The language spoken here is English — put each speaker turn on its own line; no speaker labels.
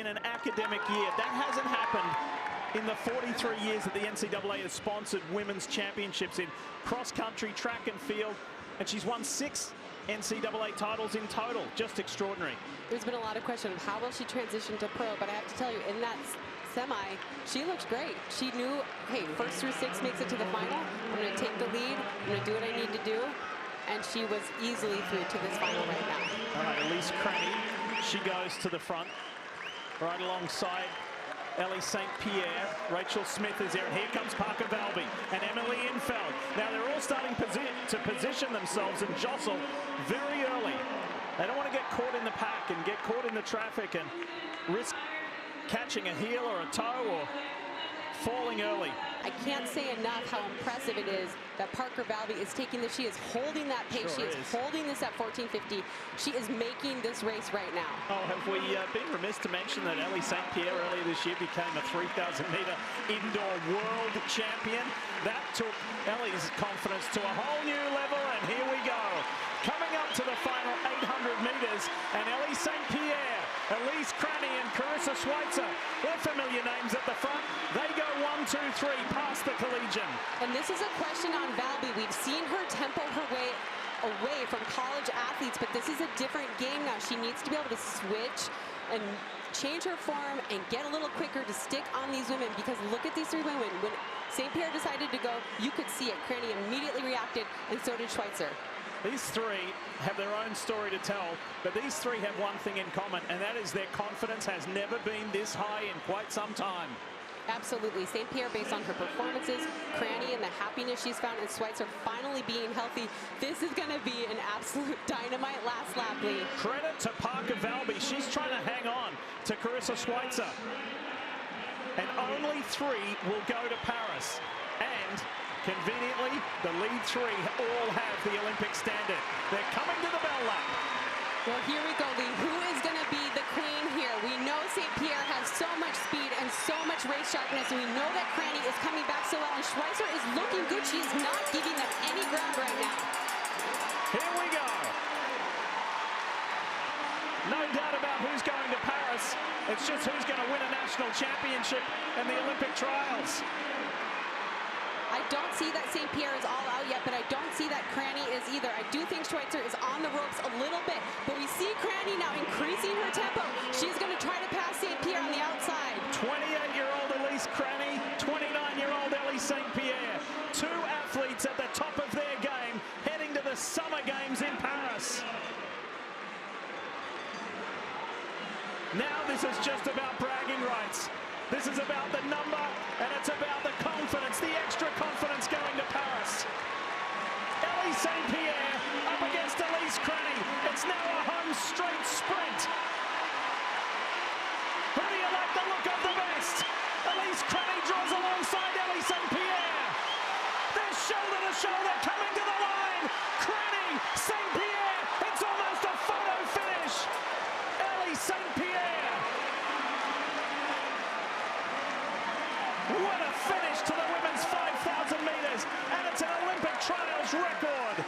in an academic year. That hasn't happened in the 43 years that the NCAA has sponsored women's championships in cross-country, track and field. And she's won 6 NCAA titles in total. Just extraordinary.
There's been a lot of question of how will she transition to pro, but I have to tell you, in that semi, she looked great. She knew, hey, first through 6 makes it to the final. I'm going to take the lead. I'm going to do what I need to do. And she was easily through to this final right now.
All right, Elise Cranny, she goes to the front, right alongside Elle St. Pierre. Rachel Smith is there, and here comes Parker Valby and Emily Infeld. Now they're all starting to position themselves and jostle very early. They don't want to get caught in the pack and get caught in the traffic and risk catching a heel or a toe or falling early.
I can't say enough how impressive it is that Parker Valby is taking this. She is holding that pace. She is holding this at 14:50. She is making this race right now.
Oh, have we been remiss to mention that Elle St. Pierre earlier this year became a 3,000-meter indoor world champion? That took Ellie's confidence to a whole new level, and here we go. Coming up to the final 800 meters, and Elle St. Pierre, Elise Cranny and Karissa Schweizer, they're familiar names at the front. They go 1, 2, 3 past the collegian.
And this is a question on Valby. We've seen her tempo her way away from college athletes, but this is a different game now. She needs to be able to switch and change her form and get a little quicker to stick on these women, because look at these 3 women. When St. Pierre decided to go, you could see it. Cranny immediately reacted, and so did Schweizer.
These 3 have their own story to tell, but these 3 have one thing in common, and that is their confidence has never been this high in quite some time.
Absolutely. St. Pierre, based on her performances, Cranny and the happiness she's found, and Schweizer finally being healthy. This is going to be an absolute dynamite last lap lead.
Credit to Parker Valby. She's trying to hang on to Karissa Schweizer. And only 3 will go to Paris. And conveniently, the lead 3 all have the Olympic standard. They're coming to the bell lap.
Well, here we go, Lee. Who is going to be the queen here? We know St. Pierre has so much speed and so much race sharpness, and we know that Cranny is coming back so well, and Schweizer is looking good. She is not giving them any ground right now.
Here we go. No doubt about who's going to Paris. It's just who's going to win a national championship and the Olympic trials.
I don't see that St. Pierre is all out yet, but I don't see that Cranny is either. I do think Schweizer is on the ropes a little bit, but we see Cranny now increasing her tempo. She's going to try to pass St. Pierre on the outside.
28-year-old Elise Cranny, 29-year-old Elle St. Pierre. 2 athletes at the top of their game, heading to the Summer Games in Paris. Now this is just about bragging rights. This is about the number, and it's about the confidence, the extra confidence going to Paris. Elle St. Pierre up against Elise Cranny. It's now a home straight sprint. Who do you like the look of the best? Elise Cranny draws alongside Elle St. Pierre. They're shoulder to shoulder coming to the line. Cranny, St. Pierre, it's almost a photo finish. Elle St. Pierre. What a finish to the women's 5,000 meters, and it's an Olympic trials record.